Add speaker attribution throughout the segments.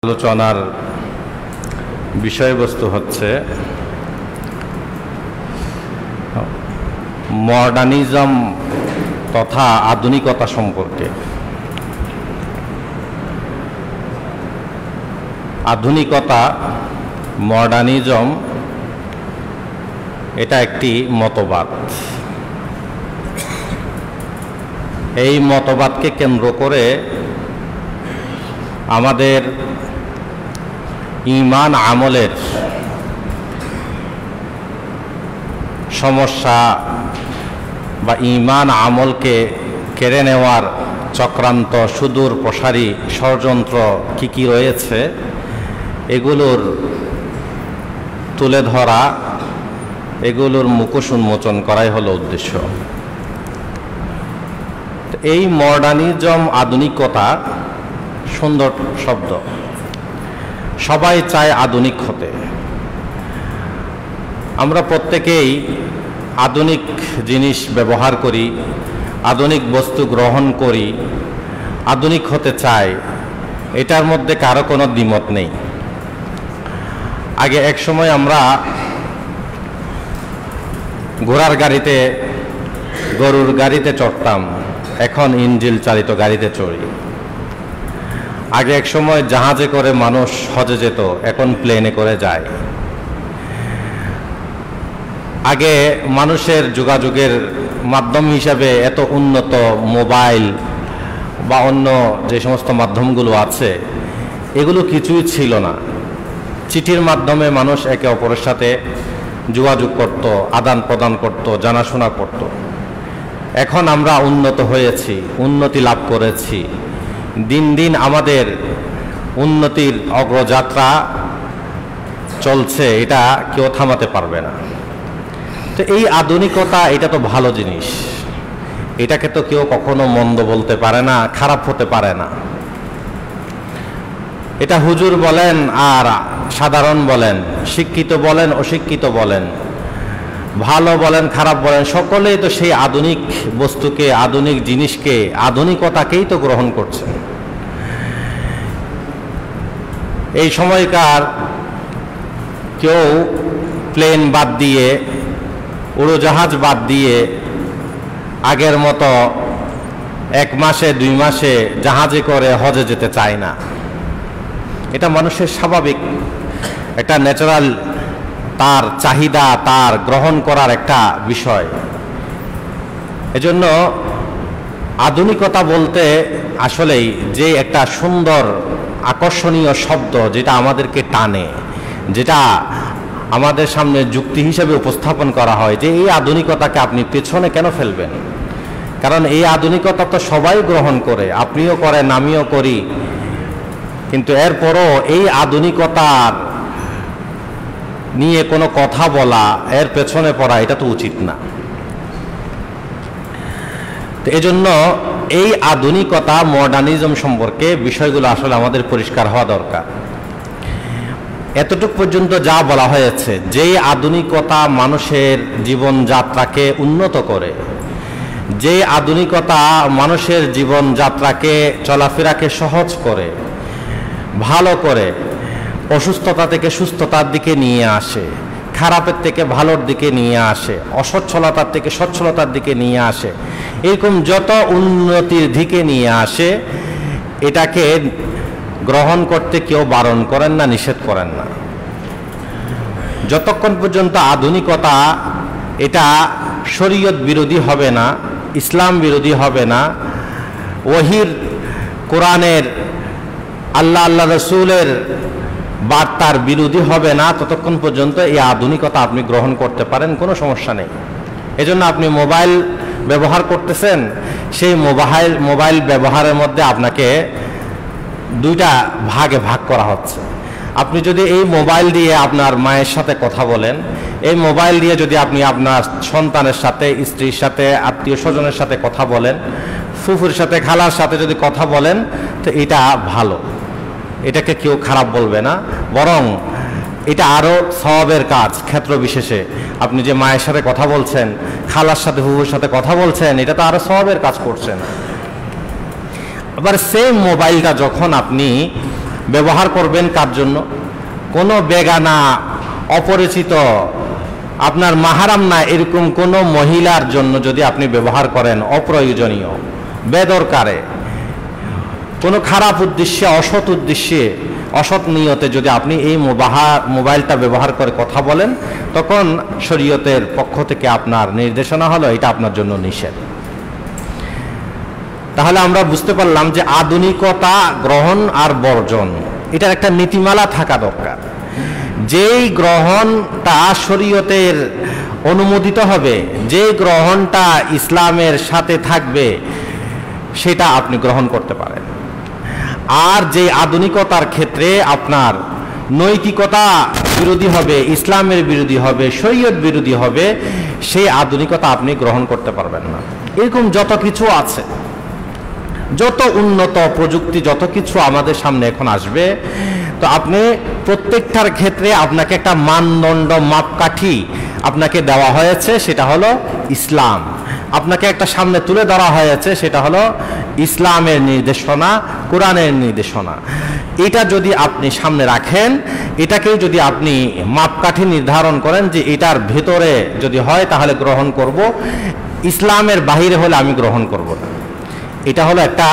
Speaker 1: আলোচনার বিষয়বস্তু হচ্ছে মডার্নিজম তথা আধুনিকতা সম্পর্কে। আধুনিকতা, মডার্নিজম এটা একটি মতবাদ। এই মতবাদকে কেন্দ্র করে আমাদের ঈমান আমলের সমস্যা বা ঈমান আমলকে কেড়ে নেওয়ার চক্রান্ত, সুদূর প্রসারী ষড়যন্ত্র কি কি রয়েছে এগুলোর তুলে ধরা, এগুলোর মুখোশ উন্মোচন করাই হলো উদ্দেশ্য। এই মডার্নিজম, আধুনিকতা সুন্দর শব্দ, সবাই চায় আধুনিক হতে। আমরা প্রত্যেকেই আধুনিক জিনিস ব্যবহার করি, আধুনিক বস্তু গ্রহণ করি, আধুনিক হতে চাই, এটার মধ্যে কারো কোনো দ্বিমত নেই। আগে এক সময় আমরা ঘোড়ার গাড়িতে, গরুর গাড়িতে চড়তাম, এখন ইঞ্জিল চালিত গাড়িতে চড়ি। আগে এক সময় জাহাজে করে মানুষ হজে যেত, এখন প্লেনে করে যায়। আগে মানুষের যোগাযোগের মাধ্যম হিসাবে এত উন্নত মোবাইল বা অন্য যে সমস্ত মাধ্যমগুলো আছে এগুলো কিছুই ছিল না। চিঠির মাধ্যমে মানুষ একে অপরের সাথে যোগাযোগ করত, আদান প্রদান করত, জানাশোনা করত। এখন আমরা উন্নত হয়েছি, উন্নতি লাভ করেছি। দিন দিন আমাদের উন্নতির অগ্রযাত্রা চলছে, এটা কেউ থামাতে পারবে না। তো এই আধুনিকতা, এটা তো ভালো জিনিস, এটাকে তো কেউ কখনো মন্দ বলতে পারে না, খারাপ হতে পারে না। এটা হুজুর বলেন আর সাধারণ বলেন, শিক্ষিত বলেন, অশিক্ষিত বলেন, ভালো বলেন, খারাপ বলেন, সকলেই তো সেই আধুনিক বস্তুকে, আধুনিক জিনিসকে, আধুনিকতাকেই তো গ্রহণ করছে। এই সময়কার কেউ প্লেন বাদ দিয়ে, উড়োজাহাজ বাদ দিয়ে আগের মতো 1 মাসে 2 মাসে জাহাজে করে হজে যেতে চায় না। এটা মানুষের স্বাভাবিক, একটা ন্যাচারাল, তার চাহিদা, তার গ্রহণ করার একটা বিষয়। এজন্য আধুনিকতা বলতে আসলেই যে একটা সুন্দর আকর্ষণীয় শব্দ, যেটা আমাদেরকে টানে, যেটা আমাদের সামনে যুক্তি হিসেবে উপস্থাপন করা হয় যে এই আধুনিকতাকে আপনি পেছনে কেন ফেলবেন? কারণ এই আধুনিকতা তো সবাই গ্রহণ করে, আপনিও করেন, আমিও করি, কিন্তু এরপরও এই আধুনিকতার নিয়ে কোনো কথা বলা, এর পেছনে পড়া, এটা তো উচিত না। তো এজন্য এই আধুনিকতা, মডার্নিজম সম্পর্কে বিষয়গুলো আসলে আমাদের পরিষ্কার হওয়া দরকার। এতটুক পর্যন্ত যা বলা হয়েছে, যে আধুনিকতা মানুষের জীবনযাত্রাকে উন্নত করে, যে আধুনিকতা মানুষের জীবনযাত্রাকে, চলাফেরাকে সহজ করে, ভালো করে, অসুস্থতা থেকে সুস্থতার দিকে নিয়ে আসে, খারাপের থেকে ভালোর দিকে নিয়ে আসে, অসচ্ছলতার থেকে সচ্ছলতার দিকে নিয়ে আসে, এরকম যত উন্নতির দিকে নিয়ে আসে, এটাকে গ্রহণ করতে কেউ বারণ করেন না, নিষেধ করেন না। যতক্ষণ পর্যন্ত আধুনিকতা এটা শরীয়ত বিরোধী হবে না, ইসলাম বিরোধী হবে না, ওহির, কোরআনের, আল্লাহ রসুলের বার্তার বিরোধী হবে না, ততক্ষণ পর্যন্ত এই আধুনিকতা আপনি গ্রহণ করতে পারেন, কোনো সমস্যা নেই। এজন্য আপনি মোবাইল ব্যবহার করতেছেন, সেই মোবাইল ব্যবহারের মধ্যে আপনাকে 2টা ভাগে ভাগ করা হচ্ছে। আপনি যদি এই মোবাইল দিয়ে আপনার মায়ের সাথে কথা বলেন, এই মোবাইল দিয়ে যদি আপনি আপনার সন্তানের সাথে, স্ত্রীর সাথে, আত্মীয় স্বজনের সাথে কথা বলেন, ফুফুর সাথে, খালার সাথে যদি কথা বলেন, তো এটা ভালো, এটাকে কেউ খারাপ বলবে না, বরং এটা আরও সওয়াবের কাজ। ক্ষেত্র বিশেষে আপনি যে মায়ের সাথে কথা বলছেন, খালার সাথে, ফুফুর সাথে কথা বলছেন, এটা তো আরও সওয়াবের কাজ করছেন। আবার সেই মোবাইলটা যখন আপনি ব্যবহার করবেন কার জন্য? কোনো বেগানা, অপরিচিত, আপনার মাহারাম না এরকম কোনো মহিলার জন্য যদি আপনি ব্যবহার করেন অপ্রয়োজনীয়, বেদরকারে, কোনো খারাপ উদ্দেশ্যে, অসৎ উদ্দেশ্যে, অসৎ নিয়তে যদি আপনি এই মোবাইলটা ব্যবহার করে কথা বলেন, তখন শরীয়তের পক্ষ থেকে আপনার নির্দেশনা হলো এটা আপনার জন্য নিষেধ। তাহলে আমরা বুঝতে পারলাম যে আধুনিকতা গ্রহণ আর বর্জন, এটার একটা নীতিমালা থাকা দরকার। যেই গ্রহণটা শরীয়তের অনুমোদিত হবে, যে গ্রহণটা ইসলামের সাথে থাকবে, সেটা আপনি গ্রহণ করতে পারেন। আর যে আধুনিকতার ক্ষেত্রে আপনার নৈতিকতা বিরোধী হবে, ইসলামের বিরোধী হবে, শরীয়ত বিরোধী হবে, সেই আধুনিকতা আপনি গ্রহণ করতে পারবেন না। এরকম যত কিছু আছে, যত উন্নত প্রযুক্তি, যত কিছু আমাদের সামনে এখন আসবে, তো আপনি প্রত্যেকটার ক্ষেত্রে আপনাকে একটা মানদণ্ড, মাপকাঠি আপনাকে দেওয়া হয়েছে, সেটা হলো ইসলাম। আপনাকে একটা সামনে তুলে ধরা হয়েছে, সেটা হলো ইসলামের নির্দেশনা, কোরআনের নির্দেশনা। এটা যদি আপনি সামনে রাখেন, এটাকেও যদি আপনি মাপকাঠি নির্ধারণ করেন যে এটার ভেতরে যদি হয় তাহলে গ্রহণ করব, ইসলামের বাহিরে হলে আমি গ্রহণ করব না। এটা হলো একটা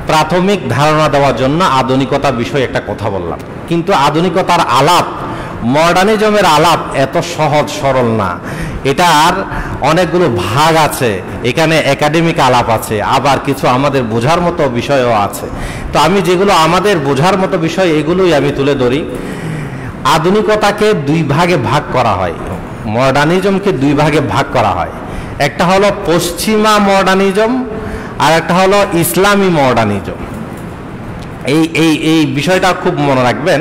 Speaker 1: প্রাথমিক ধারণা দেওয়ার জন্য আধুনিকতা বিষয়ে একটা কথা বললাম। কিন্তু আধুনিকতার আলাপ, মডার্নিজমের আলাপ এত সহজ সরল না। এটার অনেকগুলো ভাগ আছে, এখানে একাডেমিক আলাপ আছে, আবার কিছু আমাদের বোঝার মতো বিষয়ও আছে। তো আমি যেগুলো আমাদের বোঝার মতো বিষয়, এগুলোই আমি তুলে ধরি। আধুনিকতাকে দুই ভাগে ভাগ করা হয়, মডার্নিজমকে দুই ভাগে ভাগ করা হয়। একটা হলো পশ্চিমা মডার্নিজম, আর একটা হলো ইসলামী মডার্নিজম। এই বিষয়টা খুব মনে রাখবেন।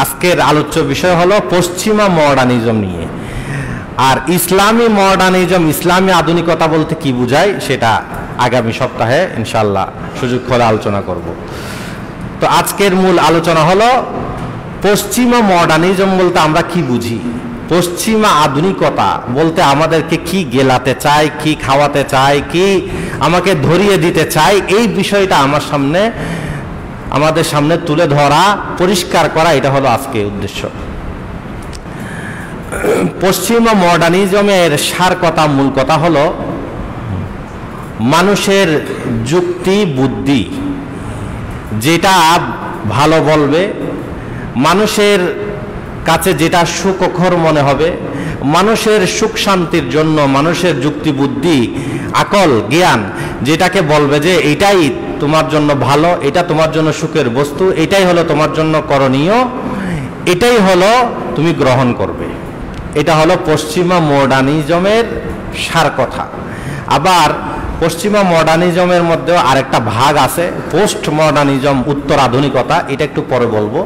Speaker 1: আজকের আলোচ্য বিষয় হলো পশ্চিমা মডার্নিজম নিয়ে। আর ইসলামী মডার্নিজম, ইসলামী আধুনিকতা বলতে কি বোঝায়, সেটা আগামী সপ্তাহে ইনশাল্লাহ সুযোগ হলে আলোচনা করব। তো আজকের মূল আলোচনা হলো পশ্চিমা মডার্নিজম বলতে আমরা কি বুঝি, পশ্চিমা আধুনিকতা বলতে আমাদেরকে কি গেলাতে চায়, কি খাওয়াতে চায়, কি আমাকে ধরিয়ে দিতে চায়, এই বিষয়টা আমাদের সামনে তুলে ধরা, পরিষ্কার করা, এটা হলো আজকে উদ্দেশ্য। পশ্চিমা মডার্নিজমের সার কথা, মূল কথা হলো মানুষের যুক্তি, বুদ্ধি যেটা ভালো বলবে, মানুষের কাছে যেটা সুখকর মনে হবে, মানুষের সুখ শান্তির জন্য মানুষের যুক্তি, বুদ্ধি, আকল, জ্ঞান যেটাকে বলবে যে এটাই তোমার জন্য ভালো, এটা তোমার জন্য সুখের বস্তু, এটাই হলো তোমার জন্য করণীয়, এটাই হলো তুমি গ্রহণ করবে। এটা হলো পশ্চিমা মডার্নিজমের সার কথা। আবার পশ্চিমা মডার্নিজমের মধ্যেও আরেকটা ভাগ আছে, পোস্ট মডার্নিজম, উত্তর আধুনিকতা, এটা একটু পরে বলবো।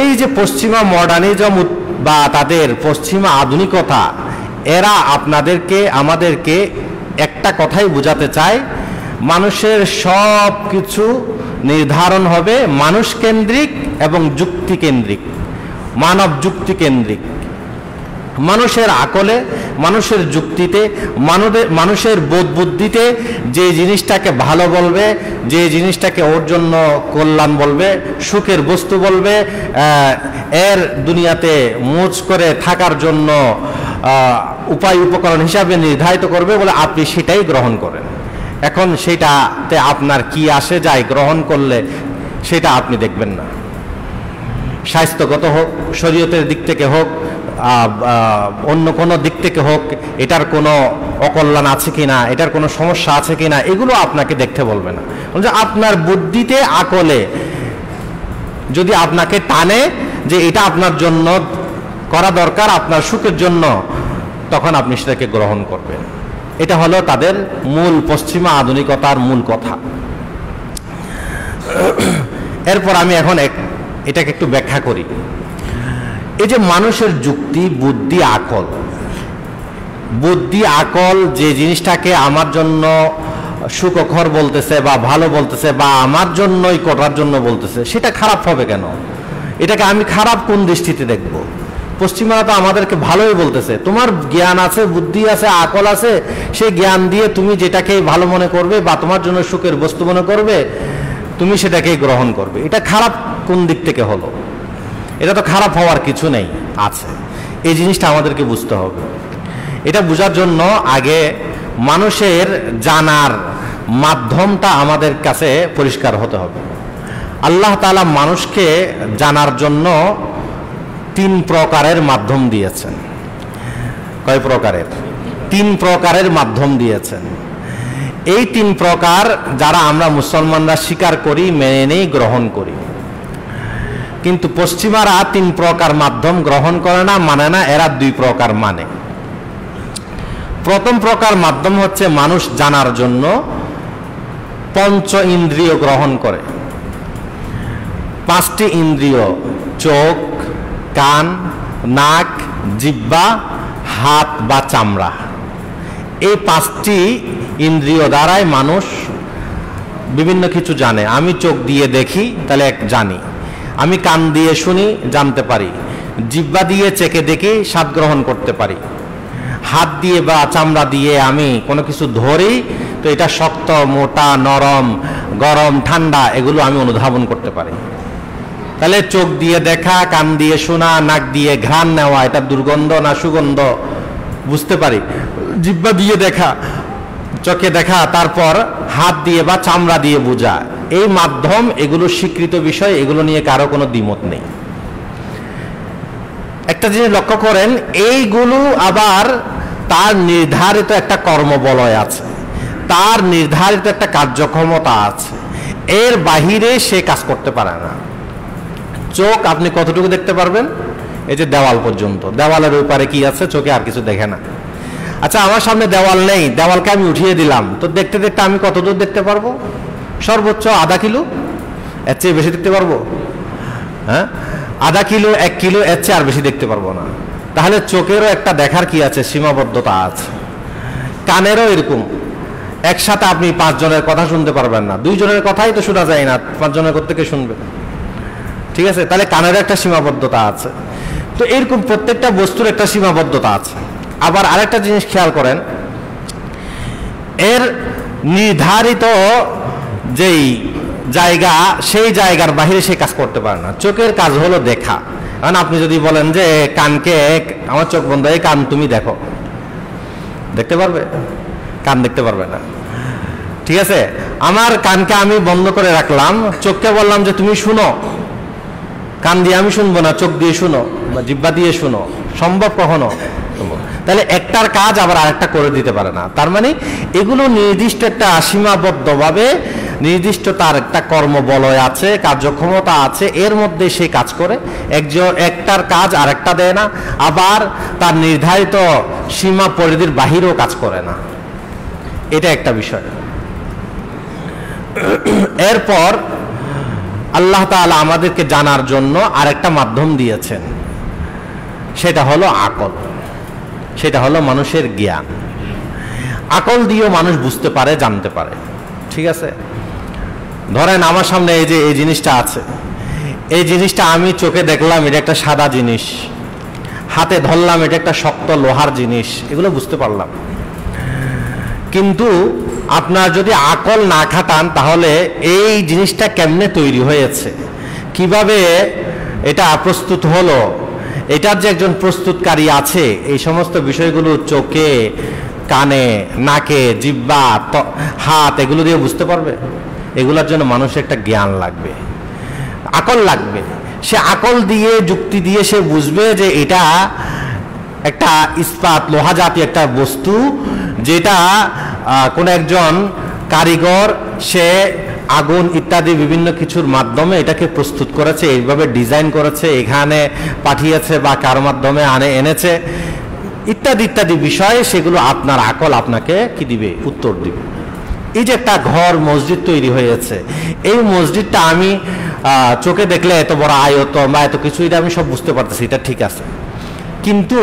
Speaker 1: এই যে পশ্চিমা মডার্নিজম বা তাদের পশ্চিমা আধুনিকতা, এরা আমাদেরকে একটা কথাই বোঝাতে চায়, মানুষের সব কিছু নির্ধারণ হবে মানুষ কেন্দ্রিক এবং যুক্তি কেন্দ্রিক, মানব যুক্তি কেন্দ্রিক। মানুষের আকলে, মানুষের যুক্তিতে, মানুষের বোধ বুদ্ধিতে যে জিনিসটাকে ভালো বলবে, যে জিনিসটাকে ওর জন্য কল্যাণ বলবে, সুখের বস্তু বলবে, এর দুনিয়াতে মোজ করে থাকার জন্য উপায় উপকরণ হিসাবে নির্ধারিত করবে বলে আপনি সেটাই গ্রহণ করেন। এখন সেটাতে আপনার কি আসে যায় গ্রহণ করলে, সেটা আপনি দেখবেন না। স্বাস্থ্যগত হোক, শরীয়তের দিক থেকে হোক, অন্য কোনো দিক থেকে হোক, এটার কোনো অকল্যাণ আছে কিনা, এটার কোনো সমস্যা আছে কিনা, এগুলো আপনাকে দেখতে বলবে না। আপনার বুদ্ধিতে, আকলে যদি আপনাকে টানে যে এটা আপনার জন্য করা দরকার, আপনার সুখের জন্য, তখন আপনি সেটাকে গ্রহণ করবেন। এটা হলো তাদের মূল পশ্চিমা আধুনিকতার মূল কথা। এরপর আমি এখন এটাকে একটু ব্যাখ্যা করি। এই যে মানুষের যুক্তি, বুদ্ধি, আকল যে জিনিসটাকে আমার জন্য সুখকর বলতেছে বা ভালো বলতেছে বা আমার জন্যই করার জন্য বলতেছে, সেটা খারাপ হবে কেন? এটাকে আমি খারাপ কোন দৃষ্টিতে দেখব? পশ্চিমারা তো আমাদেরকে ভালোই বলতেছে, তোমার জ্ঞান আছে, বুদ্ধি আছে, আকল আছে, সেই জ্ঞান দিয়ে তুমি যেটাকে ভালো মনে করবে বা তোমার জন্য সুখের বস্তু মনে করবে, তুমি সেটাকেই গ্রহণ করবে। এটা খারাপ কোন দিক থেকে হলো? এটা তো খারাপ হওয়ার কিছু নেই, আছে। এই জিনিসটা আমাদেরকে বুঝতে হবে। এটা বোঝার জন্য আগে মানুষের জানার মাধ্যমটা আমাদের কাছে পরিষ্কার হতে হবে। আল্লাহ তাআলা মানুষকে জানার জন্য 3 প্রকারের মাধ্যম দিয়েছেন। কয় প্রকারের? 3 প্রকারের মাধ্যম দিয়েছেন। এই 3 প্রকার যারা আমরা মুসলমানরা স্বীকার করি, মেনে নেই, গ্রহণ করি। কিন্তু পশ্চিমারা 3 প্রকার মাধ্যম গ্রহণ করে না, মানে না, এরা 2 প্রকার মানে। প্রথম প্রকার মাধ্যম হচ্ছে মানুষ জানার জন্য পঞ্চ ইন্দ্রিয় গ্রহণ করে। 5টি ইন্দ্রিয়, চোখ, কান, নাক, জিহ্বা, হাত বা চামড়া। এই 5টি ইন্দ্রিয় দ্বারাই মানুষ বিভিন্ন কিছু জানে। আমি চোখ দিয়ে দেখি, তাহলে জানি। আমি কান দিয়ে শুনি, জানতে পারি। জিহ্বা দিয়ে চেখে দেখি, স্বাদ গ্রহণ করতে পারি। হাত দিয়ে বা চামড়া দিয়ে আমি কোনো কিছু ধরি, তো এটা শক্ত, মোটা, নরম, গরম, ঠান্ডা, এগুলো আমি অনুধাবন করতে পারি। তাহলে চোখ দিয়ে দেখা, কান দিয়ে শোনা, নাক দিয়ে ঘ্রাণ নেওয়া, এটা দুর্গন্ধ না সুগন্ধ বুঝতে পারি। জিহ্বা দিয়ে দেখা, চোখে দেখা, তারপর হাত দিয়ে বা চামড়া দিয়ে বোঝা। এই মাধ্যম, এগুলো স্বীকৃত বিষয়, এগুলো নিয়ে কারো কোনো দ্বিমত নেই। একটা জিনিস লক্ষ্য করেন, এইগুলো আবার তার নির্ধারিত একটা কর্মবলয় আছে, তার নির্ধারিত একটা কার্যক্ষমতা আছে। এর বাহিরে সে কাজ করতে পারে না। চোখ আপনি কতটুকু দেখতে পারবেন? এই যে দেওয়াল পর্যন্ত, দেওয়ালের ওপারে কি আছে চোখে আর কিছু দেখে না। আচ্ছা, আমার সামনে দেওয়াল নেই, দেওয়ালকে আমি উঠিয়ে দিলাম, তো দেখতে দেখতে আমি কতদূর দেখতে পারবো? সর্বোচ্চ আধা কিলো, এর চেয়ে বেশি দেখতে পারবো? হ্যাঁ, আধা কিলো, 1 কিলো, এর চেয়ে আর বেশি দেখতে পারবো না। তাহলে চোখেরও একটা দেখার কি আছে, সীমাবদ্ধতা আছে। কানেরও এরকম, একসাথে আপনি 5 জনের কথা শুনতে পারবেন না। 2 জনের কথাই তো শোনা যায় না, 5 জনের থেকে শুনবে, ঠিক আছে? তাহলে কানেরও একটা সীমাবদ্ধতা আছে। তো এরকম প্রত্যেকটা বস্তুর একটা সীমাবদ্ধতা আছে। আবার আরেকটা জিনিস খেয়াল করেন, এর নির্ধারিত যেই জায়গা, সেই জায়গার বাহিরে সে কাজ করতে পারে না। চোখের কাজ হলো দেখা। কারণ আপনি যদি বলেন যে কানকে, আমার চোখ বন্ধ, এই কান তুমি দেখো, দেখতে পারবে? কান দেখতে পারবে না, ঠিক আছে? আমার কানকে আমি বন্ধ করে রাখলাম, চোখকে বললাম যে তুমি শুনো, কান দিয়ে আমি শুনবো না, চোখ দিয়ে শুনো বা জিহ্বা দিয়ে শুনো, সম্ভব কখনো? তাহলে একটার কাজ আবার আরেকটা করে দিতে পারে না। তার মানে এগুলো নির্দিষ্ট একটা সীমাবদ্ধভাবে নির্দিষ্ট তার একটা কর্মবলয় আছে, কার্যক্ষমতা আছে, এর মধ্যে সে কাজ করে। একটার কাজ আরেকটা দেয় না, আবার তার নির্ধারিত সীমা পরিধির বাহিরেও কাজ করে না। এটা একটা বিষয়। এরপর আল্লাহ তাআলা আমাদেরকে জানার জন্য আরেকটা মাধ্যম দিয়েছেন, সেটা হলো আকল, সেটা হলো মানুষের জ্ঞান। আকল দিয়েও মানুষ বুঝতে পারে, জানতে পারে, ঠিক আছে? ধরেন আমার সামনে এই যে এই জিনিসটা আছে, এই জিনিসটা আমি চোখে দেখলাম এটা একটা সাদা জিনিস, হাতে ধরলাম এটা একটা শক্ত লোহার জিনিস, এগুলো বুঝতে পারলাম। কিন্তু আপনার যদি আকল না খাটান, তাহলে এই জিনিসটা কেমনে তৈরি হয়েছে, কিভাবে এটা প্রস্তুত হলো, এটার যে একজন প্রস্তুতকারী আছে, এই সমস্ত বিষয়গুলো চোখে, কানে, নাকে, জিহ্বা, হাত, এগুলো দিয়ে বুঝতে পারবে? এগুলোর জন্য মানুষের একটা জ্ঞান লাগবে, আকল লাগবে। সে আকল দিয়ে, যুক্তি দিয়ে সে বুঝবে যে এটা একটা ইস্পাত, লোহা জাতীয় একটা বস্তু, যেটা কোন একজন কারিগর সে আগুন ইত্যাদি বিভিন্ন কিছুর মাধ্যমে এটাকে প্রস্তুত করেছে, এইভাবে ডিজাইন করেছে, এখানে পাঠিয়েছে বা কার মাধ্যমে এনেছে, ইত্যাদি ইত্যাদি বিষয়ে, সেগুলো আপনার আকল আপনাকে কি দিবে? উত্তর দিবে। এই যে একটা ঘর, মসজিদ তৈরি হয়েছে, এই মসজিদটা আমি চোখে দেখলে এত বড় আয়তন বা এত কিছু, এটা আমি সব বুঝতে পারতেছি, এটা ঠিক আছে। কিন্তু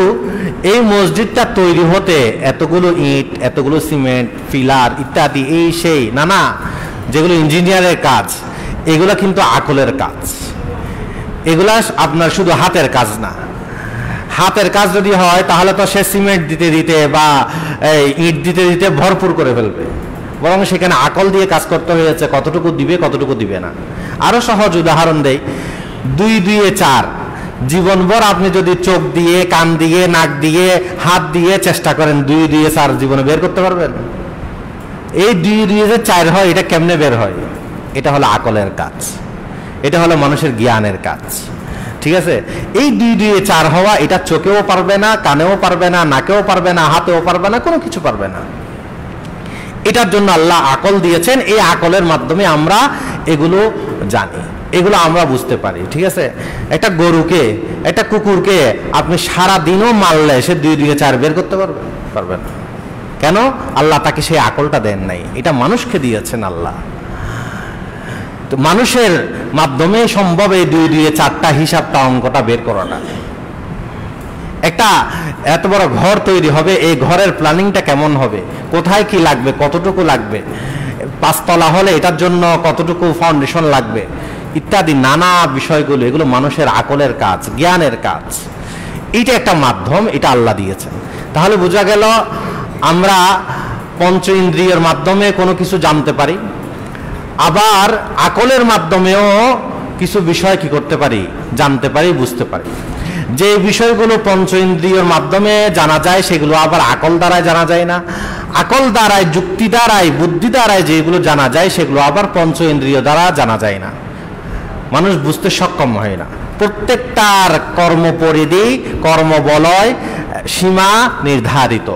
Speaker 1: এই মসজিদটা তৈরি হতে এতগুলো ইট, এতগুলো সিমেন্ট, পিলার ইত্যাদি, এই সেই নানা যেগুলো ইঞ্জিনিয়ারের কাজ, এগুলো কিন্তু আকলের কাজ। এগুলা আপনার শুধু হাতের কাজ না। হাতের কাজ যদি হয়, তাহলে তো সে সিমেন্ট দিতে দিতে বা ইট দিতে দিতে ভরপুর করে ফেলবে, বরং সেখানে আকল দিয়ে কাজ করতে হয়েছে, কতটুকু দিবে কতটুকু দিবে না। আরো সহজ উদাহরণ দেই, 2 2 4। জীবনভর আপনি যদি চোখ দিয়ে, কান দিয়ে, নাক দিয়ে, হাত দিয়ে চেষ্টা করেন 2 2 4 জীবনে বের করতে পারবেন? এই 2 2 যে 4 হয়, এটা কেমনে বের হয়? এটা হলো আকলের কাজ, এটা হলো মানুষের জ্ঞানের কাজ। ঠিক আছে, এই 2 2 4 হওয়া এটা চোখেও পারবে না, কানেও পারবে না, নাকেও পারবে না, হাতেও পারবে না, কোনো কিছু পারবে না। এটার জন্য আল্লাহ আকল দিয়েছেন। এই আকলের মাধ্যমে আমরা এগুলো জানি, এগুলো আমরা বুঝতে পারি। ঠিক আছে, একটা গরুকে, একটা কুকুরকে আপনি সারা দিনও মারলে সে 2 2 4 বের করতে পারবে না। কেন? আল্লাহ তাকে সেই আকলটা দেন নাই, এটা মানুষকে দিয়েছেন আল্লাহ। তো মানুষের মাধ্যমে সম্ভব এই 2 2 4টা হিসাবটা, অঙ্কটা বের করাটা। একটা এত বড় ঘর তৈরি হবে, এই ঘরের প্ল্যানিংটা কেমন হবে, কোথায় কি লাগবে, কতটুকু লাগবে, 5 তলা হলে এটার জন্য কতটুকু ফাউন্ডেশন লাগবে, ইত্যাদি নানা বিষয়গুলো, এগুলো মানুষের আকলের কাজ, জ্ঞানের কাজ। এইটা একটা মাধ্যম, এটা আল্লাহ দিয়েছেন। তাহলে বোঝা গেল আমরা পঞ্চ ইন্দ্রিয়ের মাধ্যমে কোনো কিছু জানতে পারি, আবার আকলের মাধ্যমেও কিছু বিষয় কি করতে পারি, জানতে পারি, বুঝতে পারি। যে বিষয়গুলো পঞ্চ ইন্দ্রিয়ের মাধ্যমে জানা যায় সেগুলো আবার আকল দ্বারায় জানা যায় না। আকল দ্বারায়, যুক্তি দ্বারায়, বুদ্ধি দ্বারায় যেগুলো জানা যায় সেগুলো আবার পঞ্চ ইন্দ্রিয় দ্বারা জানা যায় না, মানুষ বুঝতে সক্ষম হয় না। প্রত্যেকটার কর্মপরিধি, কর্মবলয়, সীমা নির্ধারিত,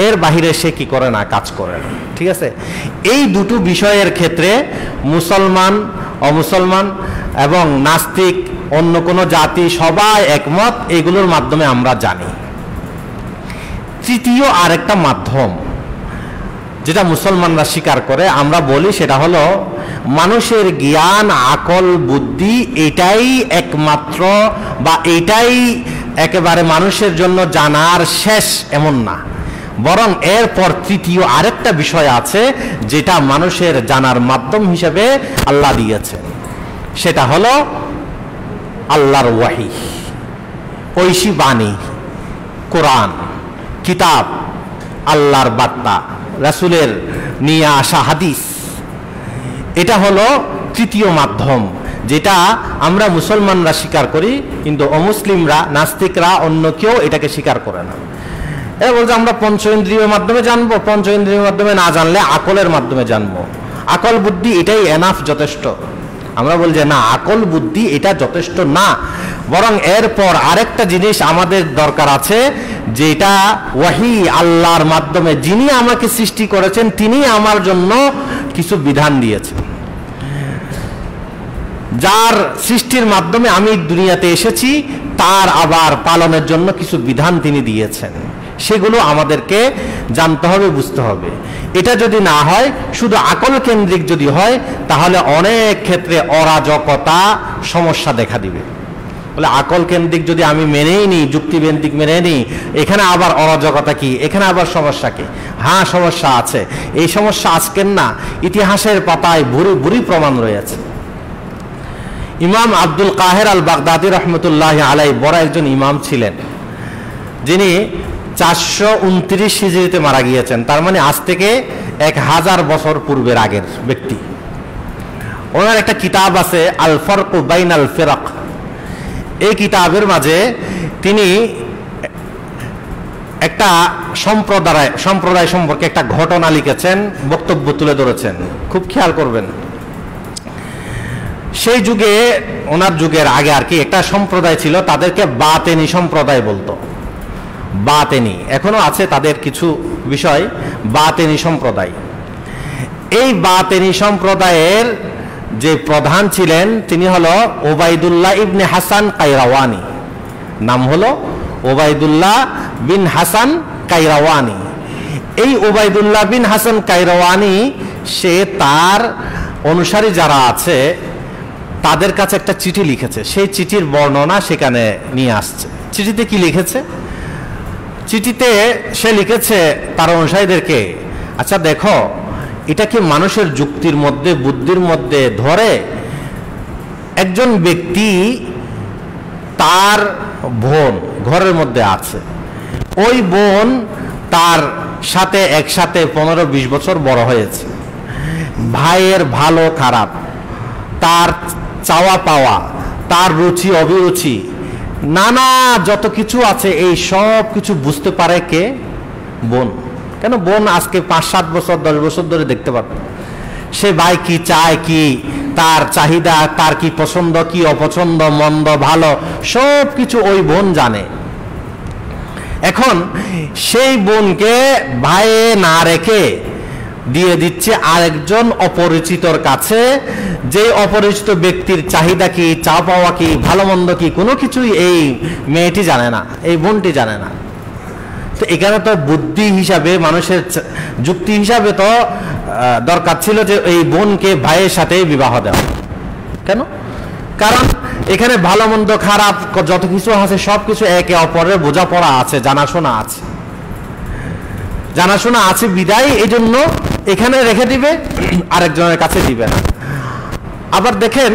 Speaker 1: এর বাহিরে সে কি করে না, কাজ করে না। ঠিক আছে, এই দুটো বিষয়ের ক্ষেত্রে মুসলমান, অমুসলমান এবং নাস্তিক, অন্য কোনো জাতি সবাই একমত, এগুলোর মাধ্যমে আমরা জানি। তৃতীয় আরেকটা মাধ্যম যেটা মুসলমানরা স্বীকার করে, আমরা বলি সেটা হলো মানুষের জ্ঞান, আকল, বুদ্ধি এটাই একমাত্র, বা এটাই একেবারে মানুষের জন্য জানার শেষ এমন না, বরং এরপর তৃতীয় আরেকটা বিষয় আছে যেটা মানুষের জানার মাধ্যম হিসেবে আল্লাহ দিয়েছেন। সেটা হলো আল্লাহর ওয়াহি, ঐশী বাণী, কোরআন, কিতাব, আল্লাহর বার্তা, রাসূলের নিয়ে আসা হাদিস। এটা হলো তৃতীয় মাধ্যম, যেটা আমরা মুসলমানরা স্বীকার করি, কিন্তু অমুসলিমরা, নাস্তিকরা, অন্য কেউ এটাকে স্বীকার করে না। এরা বলছে আমরা পঞ্চ ইন্দ্রিয়ের মাধ্যমে জানবো, পঞ্চ ইন্দ্রিয়ের মাধ্যমে না জানলে আকলের মাধ্যমে জানবো, আকল বুদ্ধি এটাই এনাফ, যথেষ্ট। আমরা বলছি না, আকল বুদ্ধি এটা যথেষ্ট না, বরং এরপর আরেকটা জিনিস আমাদের দরকার আছে, যেটা ওয়াহি, আল্লাহর মাধ্যমে, যিনি আমাকে সৃষ্টি করেছেন তিনি আমার জন্য কিছু বিধান দিয়েছেন, যার সৃষ্টির মাধ্যমে আমি দুনিয়াতে এসেছি তার আবার পালনের জন্য কিছু বিধান তিনি দিয়েছেন। সেগুলো আমাদেরকে জানতে হবে, বুঝতে হবে। এটা যদি না হয়, শুধু আকল কেন্দ্রিক যদি হয়, তাহলে অনেক ক্ষেত্রে অরাজকতা, সমস্যা দেখা দিবে। বলে আকল কেন্দ্রিক যদি আমি মেনেই নিই, যুক্তিকেন্দ্রিক মেনে নিই, এখানে আবার অরাজকতা কি, এখানে আবার সমস্যা কি? হ্যাঁ, সমস্যা আছে। এই সমস্যা আজকের না, ইতিহাসের পাতায় ভুরি ভুরি প্রমাণ রয়েছে। ইমাম আব্দুল কাহের আল বাগদাদি রহমতুল্লাহ আলাই বড় একজন ইমাম ছিলেন, যিনি 429 হিজরিতে মারা গিয়েছেন, তার মানে আজ থেকে 1000 বছর পূর্বের আগের ব্যক্তি। ওনার একটা কিতাব আছে আল ফরক বাইনাল ফিরাক। এই কিতাবের মাঝে তিনি একটা সম্প্রদায় সম্পর্কে একটা ঘটনা লিখেছেন, বক্তব্য তুলে ধরেছেন। খুব খেয়াল করবেন, সেই যুগে, ওনার যুগের আগে আর কি, একটা সম্প্রদায় ছিল, তাদেরকে বাতেনি সম্প্রদায় বলতো। বাতেনি এখনো আছে, তাদের কিছু বিষয় বাতেনি সম্প্রদায়। এই বাতেনি সম্প্রদায়ের যে প্রধান ছিলেন তিনি হলো ওবাইদুল্লাহ ইবনে হাসান কায়রাওয়ানি। নাম হলো ওবাইদুল্লাহ বিন হাসান কায়রাওয়ানি। এই ওবাইদুল্লাহ বিন হাসান কায়রাওয়ানি, সে তার অনুসারী যারা আছে তাদের কাছে একটা চিঠি লিখেছে। সেই চিঠির বর্ণনা সেখানে নিয়ে আসছে। চিঠিতে কি লিখেছে? চিঠিতে সে লিখেছে তার অনুসারীদেরকে, আচ্ছা দেখো, এটা কি মানুষের যুক্তির মধ্যে, বুদ্ধির মধ্যে ধরে? একজন ব্যক্তি, তার বোন ঘরের মধ্যে আছে, ওই বোন তার সাথে একসাথে 15-20 বছর বড় হয়েছে, ভাইয়ের ভালো খারাপ, তার চাওয়া পাওয়া, তার রুচি অভিরুচি, নানা যত কিছু আছে, এই সব কিছু বুঝতে পারে কে? বোন। কেন? বোন আজকে 5-7 বছর 10 বছর ধরে দেখতে পারত, সে ভাই কি চায়, কি তার চাহিদা, তার কি পছন্দ কি অপছন্দ, মন্দ ভালো সব কিছু ওই বোন জানে। এখন সেই বোনকে ভাইয়ে না রেখে দিয়ে দিচ্ছে আরেকজন অপরিচিতর কাছে, যে অপরিচিত ব্যক্তির চাহিদা কি, চা পাওয়া কি, ভালো মন্দ কি, কোনো কিছুই এই মেয়েটি জানে না, এই বোনটি জানে না। তো এখানে তো বুদ্ধি হিসাবে, মানুষের যুক্তি হিসাবে তো দরকার ছিল যে এই বোনকে ভাইয়ের সাথে বিবাহ দেওয়া। কেন? কারণ এখানে ভালো মন্দ খারাপ যত কিছু আছে সব কিছু একে অপরের বোঝাপড়া আছে, জানাশোনা আছে, জানাশোনা আছে বিদায় এই জন্য এখানে রেখে দিবে, আরেকজনের কাছে দিবে না। আবার দেখেন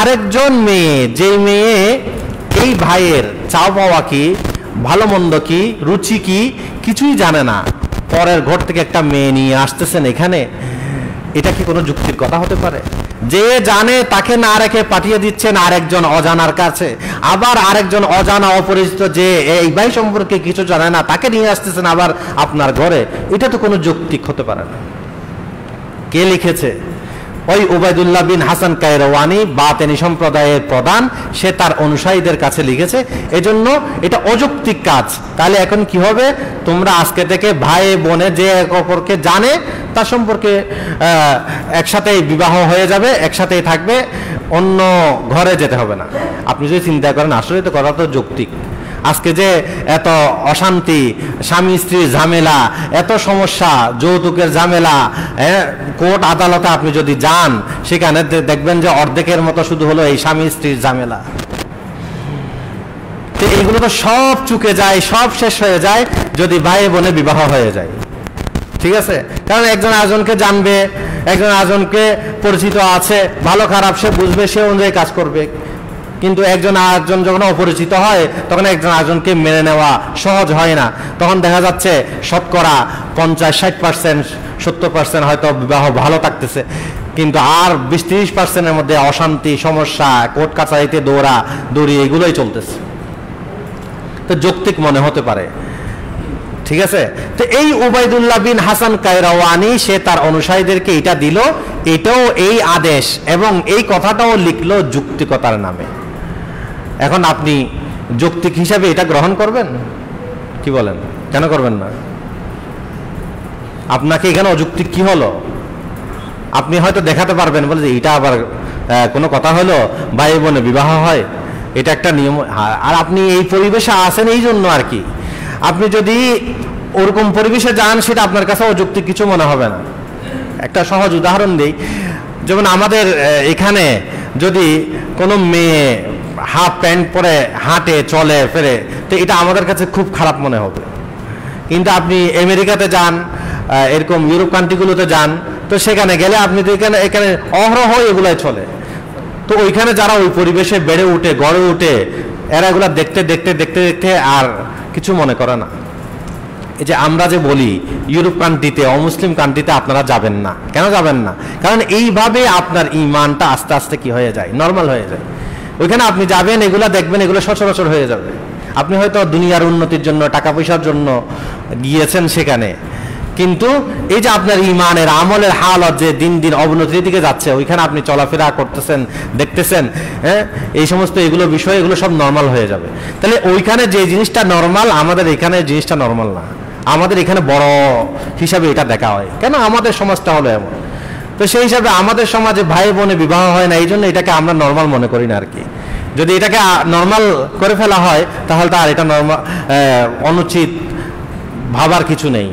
Speaker 1: আরেকজন মেয়ে, যে মেয়ে এই ভাইয়ের চাও পাওয়া কি, ভালো মন্দ কি, রুচি কি কিছুই জানে না, পরের ঘর থেকে একটা মেয়ে নিয়ে আসতেছেন এখানে, এটা কি কোনো যুক্তির কথা হতে পারে? যে জানে তাকে না রেখে পাঠিয়ে দিচ্ছেন আরেকজন অজানার কাছে, আবার আরেকজন অজানা অপরিচিত যে এই ভাই সম্পর্কে কিছু জানে না তাকে নিয়ে আসতেছেন আবার আপনার ঘরে, এটা তো কোনো যৌক্তিক হতে পারে না। কে লিখেছে? ওই উবাইদুল্লাহ বিন হাসান কায়রওয়ানি, বাতেনি সম্প্রদায়ের প্রধান, সে তার অনুসারীদের কাছে লিখেছে। এজন্য এটা অযৌক্তিক কাজ। তাহলে এখন কি হবে? তোমরা আজকে থেকে ভাই বোনে যে এক অপরকে জানে তার সম্পর্কে একসাথেই বিবাহ হয়ে যাবে, একসাথেই থাকবে, অন্য ঘরে যেতে হবে না। আপনি যদি চিন্তা করেন আসলে তো করা তো যৌক্তিক। আজকে যে এত অশান্তি, স্বামী স্ত্রীর ঝামেলা, এত সমস্যা, যৌতুকের ঝামেলা, কোর্ট আদালতে আপনি যদি যান সেখানে দেখবেন যে অর্ধেকের মতো শুধু হলো এই স্বামী স্ত্রীর ঝামেলা। তো এইগুলো তো সব চুকে যায়, সব শেষ হয়ে যায় যদি ভাই বোনে বিবাহ হয়ে যায়। ঠিক আছে? কারণ একজন আরেকজনকে জানবে, একজন আরেকজনকে পরিচিত আছে, ভালো খারাপ সে বুঝবে, সে অনুযায়ী কাজ করবে। কিন্তু একজন আরেকজন যখন অপরিচিত হয় তখন একজন আরেকজনকে মেনে নেওয়া সহজ হয় না। তখন দেখা যাচ্ছে শতকরা 50-60%, 70% হয়তো বিবাহ ভালো থাকতেছে, কিন্তু আর 20-30%-এর মধ্যে অশান্তি, সমস্যা, কোর্ট কাছারিতে দৌড়া দৌড়ি এগুলোই চলতেছে। তো যৌক্তিক মনে হতে পারে। ঠিক আছে? তো এই উবাইদুল্লাহ বিন হাসান কায়রওয়ানি সে তার অনুসারীদেরকে এটা দিল, এটাও এই আদেশ এবং এই কথাটাও লিখলো যৌক্তিকতার নামে। এখন আপনি যৌক্তিক হিসাবে এটা গ্রহণ করবেন? কি বলেন? কেন করবেন না? আপনাকে এখানে অযৌক্তিক কি হলো? আপনি হয়তো দেখাতে পারবেন, বলে যে এটা আবার কোনো কথা হলো, ভাই বোনে বিবাহ হয়, এটা একটা নিয়ম। আর আপনি এই পরিবেশে আছেন এই জন্য আর কি। আপনি যদি ওরকম পরিবেশে যান সেটা আপনার কাছে অযৌক্তিক কিছু মনে হবে না। একটা সহজ উদাহরণ দিই, যেমন আমাদের এখানে যদি কোনো মেয়ে হাফ প্যান্ট পরে হাঁটে, চলে ফেরে, তো এটা আমাদের কাছে খুব খারাপ মনে হবে। কিন্তু আপনি আমেরিকাতে যান, এরকম ইউরোপ কান্ট্রিগুলোতে যান, তো সেখানে গেলে আপনি তো এখানে অহরহ এগুলাই চলে। তো ওইখানে যারা ওই পরিবেশে বেড়ে উঠে, গড়ে উঠে, এরা এগুলা দেখতে দেখতে দেখতে দেখতে আর কিছু মনে করে না। এই যে আমরা যে বলি ইউরোপ কান্ট্রিতে, অমুসলিম কান্ট্রিতে আপনারা যাবেন না, কেন যাবেন না? কারণ এইভাবে আপনার ইমানটা আস্তে আস্তে কি হয়ে যায়, নর্মাল হয়ে যায়। ওইখানে আপনি যাবেন, এগুলা দেখবেন, এগুলো সচরাচর হয়ে যাবে। আপনি হয়তো দুনিয়ার উন্নতির জন্য, টাকা পয়সার জন্য গিয়েছেন সেখানে, কিন্তু এই যে আপনার ইমানের আমলের হালত যে দিন দিন অবনতির দিকে যাচ্ছে, ওইখানে আপনি চলাফেরা করতেছেন, দেখতেছেন, হ্যাঁ, এই সমস্ত এগুলো বিষয়, এগুলো সব নর্মাল হয়ে যাবে। তাহলে ওইখানে যে জিনিসটা নর্মাল, আমাদের এখানে জিনিসটা নর্মাল না। আমাদের এখানে বড় হিসাবে এটা দেখা হয়, কেন? আমাদের সমাজটা হলো এমন। তো সেই হিসাবে আমাদের সমাজে ভাই বোনে বিবাহ হয় না, এই জন্য এটাকে আমরা নর্মাল মনে করি না আর কি। যদি এটাকে নর্মাল করে ফেলা হয় তাহলে তো আর এটা নর্মাল, অনুচিত ভাবার কিছু নেই।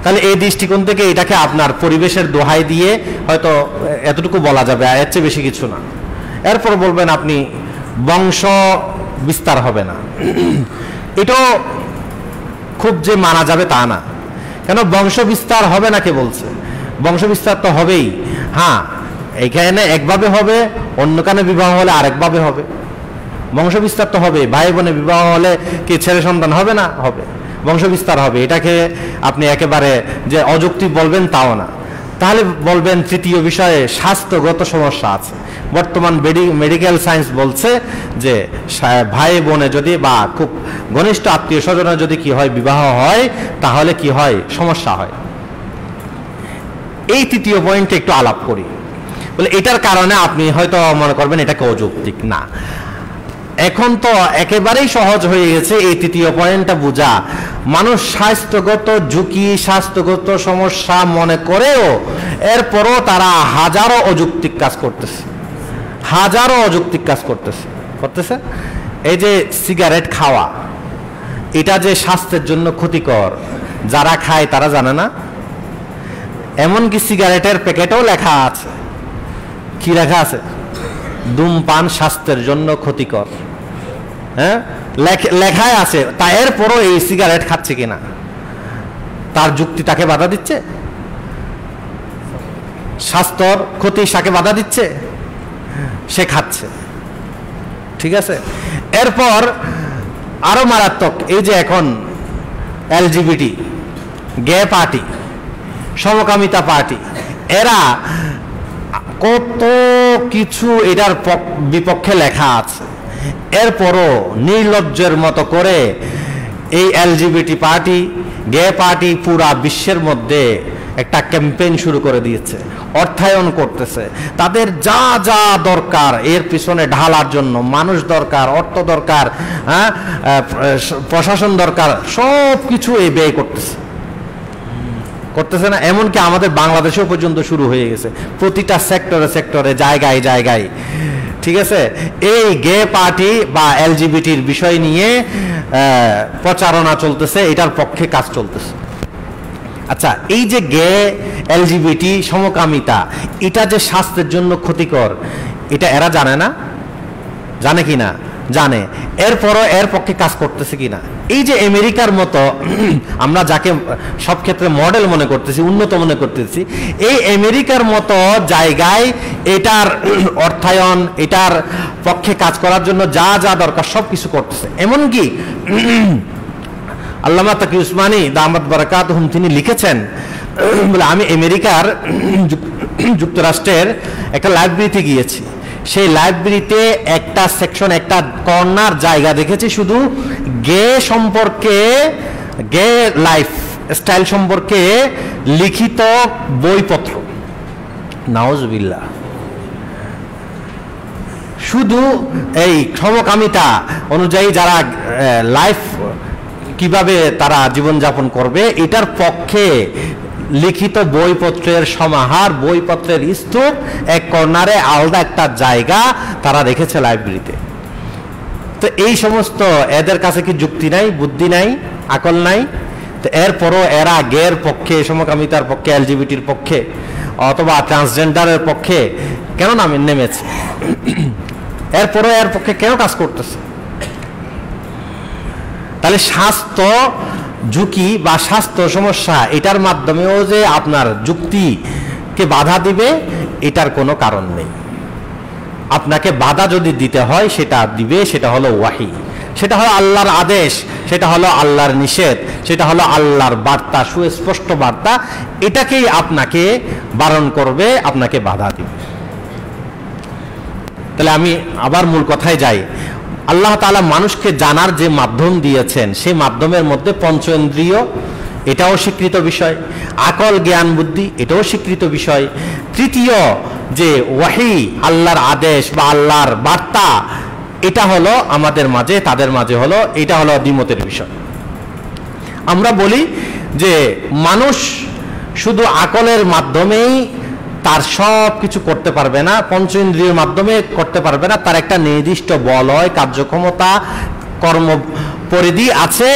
Speaker 1: তাহলে এই দৃষ্টিকোণ থেকে এটাকে আপনার পরিবেশের দোহাই দিয়ে হয়তো এতটুকু বলা যাবে, এর চেয়ে বেশি কিছু না। এরপর বলবেন আপনি বংশ বিস্তার হবে না, এটাও খুব যে মানা যাবে তা না। কেন বংশ বিস্তার হবে না কে বলছে? বংশ বিস্তার তো হবেই। হ্যাঁ, এখানে একভাবে হবে, অন্য কানে বিবাহ হলে আরেকভাবে হবে। বংশ বিস্তার তো হবে। ভাই বোনে বিবাহ হলে কি ছেলে সন্তান হবে না? হবে, বংশ বিস্তার হবে। এটাকে আপনি একেবারে যে অযৌক্তিক বলবেন তাও না। তাহলে বলবেন তৃতীয় বিষয়ে স্বাস্থ্যগত সমস্যা আছে। বর্তমান মেডিকেল সায়েন্স বলছে যে ভাই বোনে যদি বা খুব ঘনিষ্ঠ আত্মীয় স্বজনের যদি কি হয়, বিবাহ হয়, তাহলে কি হয়, সমস্যা হয়। এই তৃতীয় পয়েন্টে একটু আলাপ করি। বলে এটার কারণে আপনি হয়তো মনে করবেন এটাকে অযৌক্তিক না। এখন তো একেবারেই সহজ হয়ে গেছে এই তৃতীয় পয়েন্টটা বোঝা। মানুষ স্বাস্থ্যগত ঝুঁকি, স্বাস্থ্যগত সমস্যা মনে করেও এরপরও তারা হাজারো অযৌক্তিক কাজ করতেছে, হাজারো অযৌক্তিক কাজ করতেছে। এই যে সিগারেট খাওয়া, এটা যে স্বাস্থ্যের জন্য ক্ষতিকর, যারা খায় তারা জানে না। এমনকি সিগারেটের প্যাকেটেও লেখা আছে, কি লেখা আছে, ধূমপান স্বাস্থ্যের জন্য ক্ষতিকর। হ্যাঁ, লেখায় আছে। তা এরপরও এই সিগারেট খাচ্ছে কিনা, তার যুক্তি তাকে বাধা দিচ্ছে? স্বাস্থ্যর ক্ষতি তাকে বাধা দিচ্ছে? সে খাচ্ছে, ঠিক আছে। এরপর আরো মারাত্মক, এই যে এখন এলজিবিটি, গে পার্টি, সমকামিতা পার্টি, এরা কত কিছু এটার বিপক্ষে লেখা আছে, এরপরও নির্লজ্জের মতো করে এই এলজিবিটি পার্টি, গে পার্টি পুরা বিশ্বের মধ্যে একটা ক্যাম্পেইন শুরু করে দিয়েছে, অর্থায়ন করতেছে। তাদের যা যা দরকার এর পিছনে ঢালার জন্য মানুষ দরকার, অর্থ দরকার, হ্যাঁ, প্রশাসন দরকার, সব কিছু এই ব্যয় করতেছে না। এমনকি আমাদের বাংলাদেশেও পর্যন্ত শুরু হয়ে গেছে, প্রতিটা সেক্টরে সেক্টরে, জায়গায় জায়গায়, ঠিক আছে। এই গে পার্টি বা এলজিবিটির বিষয় নিয়ে প্রচারণা চলতেছে, এটার পক্ষে কাজ চলতেছে। আচ্ছা, এই যে গে, এলজিবিটি, সমকামিতা, এটা যে স্বাস্থ্যের জন্য ক্ষতিকর, এটা এরা জানে না? জানে কি না? জানে। এরপরও এর পক্ষে কাজ করতেছে কিনা? এই যে আমেরিকার মতো, আমরা যাকে সব ক্ষেত্রে মডেল মনে করতেছি, উন্নত মনে করতেছি, এই আমেরিকার মতো জায়গায় এটার অর্থায়ন, এটার পক্ষে কাজ করার জন্য যা যা দরকার সব কিছু করতেছে। এমনকি আল্লামা তাকি উসমানী দামাত বারাকাতুহুম তিনি লিখেছেন, বলে আমি আমেরিকার যুক্তরাষ্ট্রের একটা লাইব্রেরিতে গিয়েছি, সেই লাইব্রেরিতে একটা সেকশন, একটা কর্নার জায়গা দেখেছি শুধু গে সম্পর্কে, গে লাইফ স্টাইল সম্পর্কে লিখিত বইপত্র। নাউজুবিল্লাহ। শুধু এই সমকামিতা অনুযায়ী যারা লাইফ কিভাবে তারা জীবনযাপন করবে এটার পক্ষে লিখিত বইপত্রের সমাহার, বইপত্রের স্তূপ এক কর্নারে আলাদা একটা জায়গা তারা রেখেছে লাইব্রেরিতে। তো এই সমস্ত এদের কাছে কি যুক্তি নাই, বুদ্ধি নাই, আকল নাই? তো এরপরও এরা গের পক্ষে, সমকামিতার পক্ষে, এলজিবিটির পক্ষে অথবা ট্রান্সজেন্ডারের পক্ষে কেন নেমেছে? এরপরও এর পক্ষে কেন কাজ করতেছে? তাহলে স্বাস্থ্য ঝুঁকি বা স্বাস্থ্য সমস্যা, এটার মাধ্যমেও যে আপনার যুক্তিকে বাধা দিবে, এটার কোনো কারণ নেই। আপনাকে বাধা যদি দিতে হয় সেটা দিবে, সেটা হলো ওয়াহি, সেটা হলো আল্লাহর আদেশ, সেটা হলো আল্লাহর নিষেধ, সেটা হলো আল্লাহর বার্তা, সুস্পষ্ট বার্তা। এটাকেই আপনাকে বারণ করবে, আপনাকে বাধা দিবে। তাহলে আমি আবার মূল কথায় যাই। আল্লাহ তাআলা মানুষকে জানার যে মাধ্যম দিয়েছেন, সেই মাধ্যমের মধ্যে পঞ্চেন্দ্রিয়, এটাও স্বীকৃত বিষয়, আকল, জ্ঞান, বুদ্ধি, এটাও স্বীকৃত বিষয়। তৃতীয় যে ওয়াহি, আল্লাহর আদেশ বা আল্লাহর বার্তা, এটা হলো আমাদের মাঝে, তাদের মাঝে হলো, এটা হলো দ্বিমতের বিষয়। আমরা বলি যে মানুষ শুধু আকলের মাধ্যমেই তার সব কিছু করতে পারবে না, পঞ্চ ইন্দ্রিয়ের মাধ্যমে করতে পারবে না, তার একটা নির্দিষ্ট বলয়, কার্যক্ষমতা, কর্ম পরিধি আছে,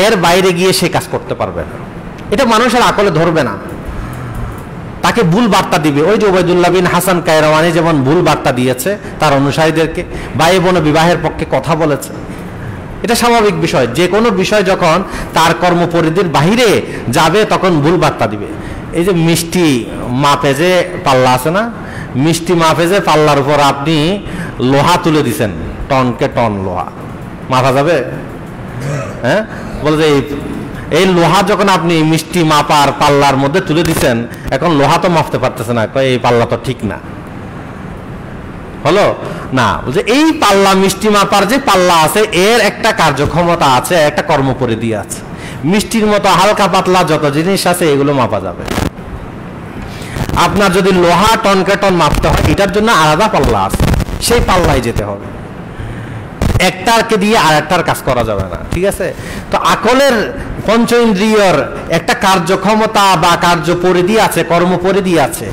Speaker 1: এর বাইরে গিয়ে সে কাজ করতে পারবে না। এটা মানুষের আকলে ধরবে না, তাকে ভুল বার্তা দিবে। ওই যে ওবায়দুল্লাহ বিন হাসান কায়রাওয়ানি যেমন ভুল বার্তা দিয়েছে তার অনুসারীদেরকে, ভাই বোন বিবাহের পক্ষে কথা বলেছে, এটা স্বাভাবিক বিষয়। যে কোনো বিষয় যখন তার কর্মপরিধির বাহিরে যাবে তখন ভুল বার্তা দিবে। এই যে মিষ্টি মাপে যে পাল্লা আছে না, মিষ্টি মাপে যে পাল্লার উপর আপনি লোহা তুলে দিছেন, টনকে টন লোহা, মাপা যাবে? হ্যাঁ, বলে যে এই লোহা যখন আপনি মিষ্টি মাপার পাল্লার মধ্যে তুলে দিচ্ছেন, এখন লোহা তো মাপতে পারতেছে না, এই পাল্লা তো ঠিক না, হলো না। বুঝে এই পাল্লা, মিষ্টি মাপার যে পাল্লা আছে এর একটা কার্যক্ষমতা আছে, একটা কর্মপরিধি আছে। মিষ্টির মতো হালকা পাতলা যত জিনিস আছে এগুলো মাপা যাবে। আপনার যদি লোহা টনকে টন মাপতে হয়, এটার জন্য আলাদা পাল্লা আছে, সেই পাল্লায় যেতে হবে। একটাকে দিয়ে আর একটার কাজ করা যাবে না, ঠিক আছে? তো আকলের পঞ্চ ইন্দ্রিয়র একটা কার্যক্ষমতা বা কার্যপরিধি আছে, কর্মপরিধি আছে।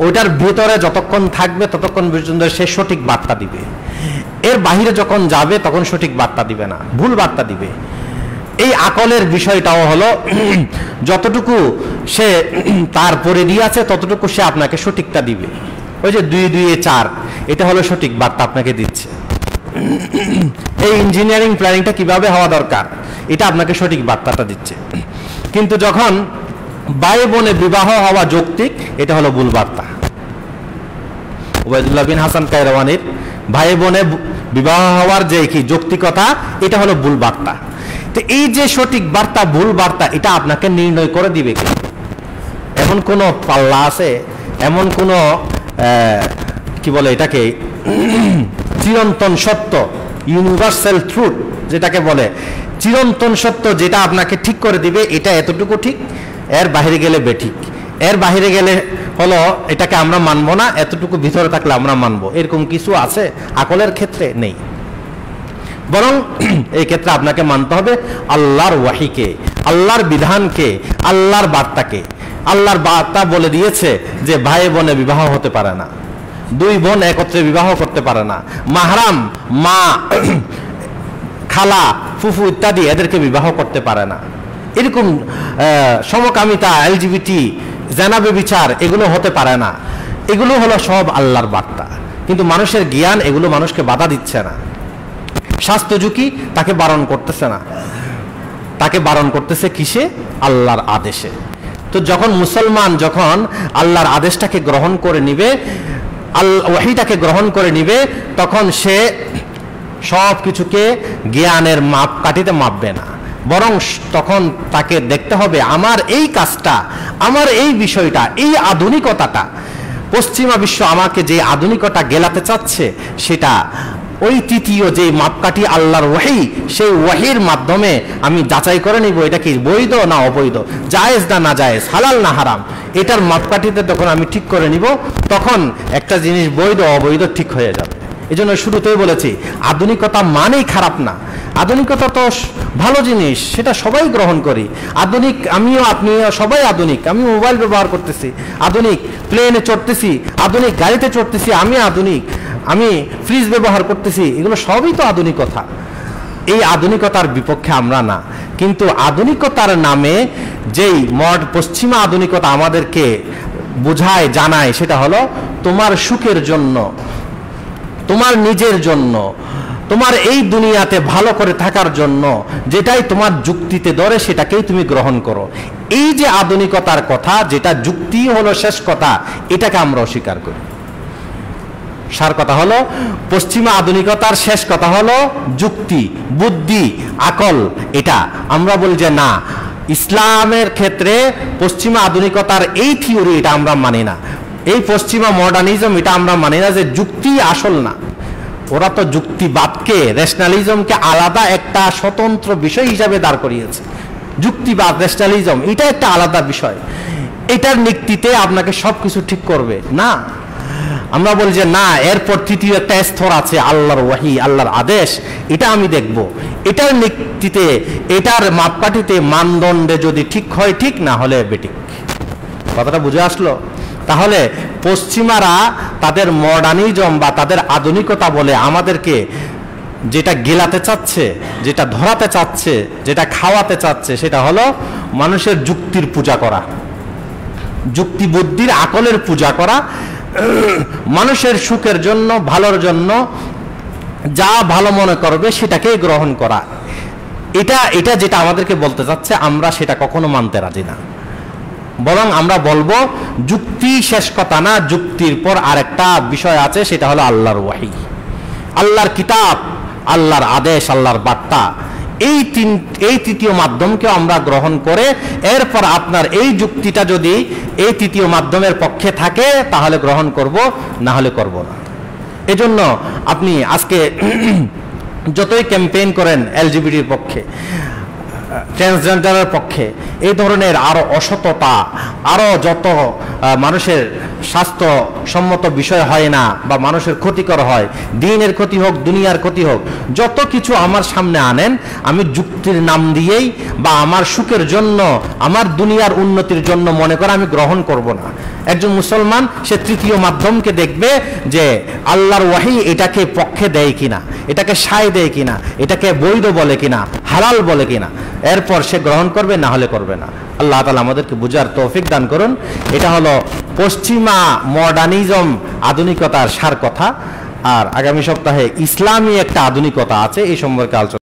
Speaker 1: ওইটার ভেতরে যতক্ষণ থাকবে ততক্ষণ পর্যন্ত সে সঠিক বার্তা দিবে। এর বাহিরে যখন যাবে তখন সঠিক বার্তা দিবে না, ভুল বার্তা দিবে। এই আকলের বিষয়টাও হলো যতটুকু সে তার পরিধি আছে ততটুকু সে আপনাকে সঠিকটা দিবে। ওই যে 2 2 4, এটা হলো সঠিক বার্তা আপনাকে দিচ্ছে। এই ইঞ্জিনিয়ারিং প্ল্যানিংটা কিভাবে হওয়া দরকার, এটা আপনাকে সঠিক বার্তাটা দিচ্ছে। কিন্তু যখন ভাই বোনে বিবাহ হওয়া যৌক্তিক, এটা হলো ভুল বার্তা। ওবায়দুল্লাহ বিন হাসান কায়রওয়ানির ভাই বোনে বিবাহ হওয়ার যে কি যৌক্তিকতা, এটা হলো ভুল বার্তা। তো এই যে সঠিক বার্তা ভুল বার্তা, এটা আপনাকে নির্ণয় করে দিবে কি? এমন কোন পাল্লা আছে, এমন কোন কি বলে এটাকে, চিরন্তন সত্য, ইউনিভার্সাল ট্রুথ যেটাকে বলে, চিরন্তন সত্য যেটা আপনাকে ঠিক করে দিবে এটা এতটুকু ঠিক, এর বাহিরে গেলে বেঠিক, এর বাহিরে গেলে হলো এটাকে আমরা মানবো না, এতটুকু ভিতরে থাকলে আমরা মানবো, এরকম কিছু আছে আকলের ক্ষেত্রে নেই। বরং এই ক্ষেত্রে আপনাকে মানতে হবে আল্লাহর ওয়াহিকে, আল্লাহর বিধানকে, আল্লাহর বার্তাকে। আল্লাহর বার্তা বলে দিয়েছে যে ভাই বোনে বিবাহ হতে পারে না, 2 বোন একত্রে বিবাহ করতে পারে না, মাহরাম মা, খালা, ফুফু ইত্যাদি এদেরকে বিবাহ করতে পারে না। এরকম সমকামিতা, এলজিবিটি, জানাবে বিচার, এগুলো হতে পারে না। এগুলো হলো সব আল্লাহর বার্তা, কিন্তু মানুষের জ্ঞান এগুলো মানুষকে বাধা দিচ্ছে না। স্বাস্থ্য ঝুঁকি তাকে বারণ করতেছে না, তাকে বারণ করতেছে কিসে? আল্লাহর আদেশে। তো যখন মুসলমান যখন আল্লাহর আদেশটাকে গ্রহণ করে নিবে, ওয়াহিটাকে গ্রহণ করে নিবে, তখন সে সব কিছুকে জ্ঞানের মাপকাঠিতে মাপবে না, বরং তখন তাকে দেখতে হবে আমার এই কাজটা, আমার এই বিষয়টা, এই আধুনিকতাটা, পশ্চিমা বিশ্ব আমাকে যে আধুনিকতা গেলাতে চাচ্ছে, সেটা ওই তৃতীয় যে মাপকাঠি আল্লাহর ওয়াহি, সেই ওয়াহির মাধ্যমে আমি যাচাই করে নিব এটা কি বৈধ না অবৈধ, জায়েজ না না জায়েজ, হালাল না হারাম। এটার মাপকাঠিতে তখন আমি ঠিক করে নিব, তখন একটা জিনিস বৈধ অবৈধ ঠিক হয়ে যাবে। এই জন্য শুরুতেই বলেছি আধুনিকতা মানেই খারাপ না, আধুনিকতা তো ভালো জিনিস, সেটা সবাই গ্রহণ করি। আধুনিক আমিও, আপনিও, সবাই আধুনিক। আমি মোবাইল ব্যবহার করতেছি, আধুনিক। প্লেনে চড়তেছি, আধুনিক। গাড়িতে চড়তেছি, আমি আধুনিক। আমি ফ্রিজ ব্যবহার করতেছি, এগুলো সবই তো আধুনিকতা। এই আধুনিকতার বিপক্ষে আমরা না, কিন্তু আধুনিকতার নামে যেই পশ্চিমা আধুনিকতা আমাদেরকে বোঝায়, জানায়, সেটা হলো তোমার সুখের জন্য, তোমার নিজের জন্য, তোমার এই দুনিয়াতে ভালো করে থাকার জন্য যেটাই তোমার যুক্তিতে ধরে সেটাকেই তুমি গ্রহণ করো। এই যে আধুনিকতার কথা, যেটা যুক্তি হলো শেষ কথা, এটাকে আমরা অস্বীকার করি। সার কথা হলো পশ্চিমা আধুনিকতার শেষ কথা হলো যুক্তি, বুদ্ধি, আকল। এটা আমরা বলি যে না, ইসলামের ক্ষেত্রে পশ্চিমা আধুনিকতার এই থিওরি এটা আমরা মানি না, এই পশ্চিমা মডার্নিজম এটা আমরা মানি না, যে যুক্তি আসল না। ওরা তো যুক্তিবাদকে, রেশনালিজমকে আলাদা একটা স্বতন্ত্র বিষয় হিসাবে দাঁড় করিয়েছে। যুক্তিবাদ, রেশনালিজম এটা একটা আলাদা বিষয়, এটার নিক্তিতে আপনাকে সবকিছু ঠিক করবে না। আমরা বলি যে না, এরপর তৃতীয় একটা স্তর আছে, আল্লাহর ওয়াহি, আল্লাহর আদেশ, এটা আমি দেখব। এটার নিক্তিতে, এটার মাপকাঠিতে, মানদণ্ডে যদি ঠিক হয় ঠিক, না হলে বেঠিক। কথাটা বুঝে আসলো? তাহলে পশ্চিমারা তাদের মডার্নিজম বা তাদের আধুনিকতা বলে আমাদেরকে যেটা গেলাতে চাচ্ছে, যেটা ধরাতে চাচ্ছে, যেটা খাওয়াতে চাচ্ছে, সেটা হলো মানুষের যুক্তির পূজা করা, যুক্তি বুদ্ধির আকলের পূজা করা, মানুষের সুখের জন্য, ভালোর জন্য যা ভালো মনে করবে সেটাকেই গ্রহণ করা। এটা যেটা আমাদেরকে বলতে চাচ্ছে, আমরা সেটা কখনো মানতে রাজি না। বরং আমরা বলবো যুক্তি শেষ কথা না, যুক্তির পর আরেকটা বিষয় আছে, সেটা হলো আল্লাহর ওয়াহি, আল্লাহর কিতাব, আল্লাহর আদেশ, আল্লাহর বার্তা। এই তৃতীয় মাধ্যমকে আমরা গ্রহণ করে এরপর আপনার এই যুক্তিটা যদি এই তৃতীয় মাধ্যমের পক্ষে থাকে তাহলে গ্রহণ করব, না হলে করব না। এজন্য আপনি আজকে যতই ক্যাম্পেইন করেন এলজিবিটির পক্ষে, ট্রান্সজেন্ডারের পক্ষে, এই ধরনের আরো অসততা, আরো যত মানুষের স্বাস্থ্যসম্মত বিষয় হয় না বা মানুষের ক্ষতিকর হয়, দিনের ক্ষতি হোক দুনিয়ার ক্ষতি হোক, যত কিছু আমার সামনে আনেন আমি যুক্তির নাম দিয়েই বা আমার সুখের জন্য, আমার দুনিয়ার উন্নতির জন্য মনে করে আমি গ্রহণ করব না। একজন মুসলমান সে তৃতীয় মাধ্যমকে দেখবে যে আল্লাহর ওয়াহি এটাকে পক্ষে দেয় কিনা, এটাকে সায় দেয় কিনা, এটাকে বৈধ বলে কিনা, হালাল বলে কিনা, এরপর সে গ্রহণ করবে, না হলে করবে না। আল্লাহ তাআলা আমাদেরকে বুঝার তৌফিক দান করুন। এটা হলো পশ্চিমা মডার্নিজম, আধুনিকতার সার কথা। আর আগামী সপ্তাহে ইসলামী একটা আধুনিকতা আছে, এই সম্পর্কে আলোচনা।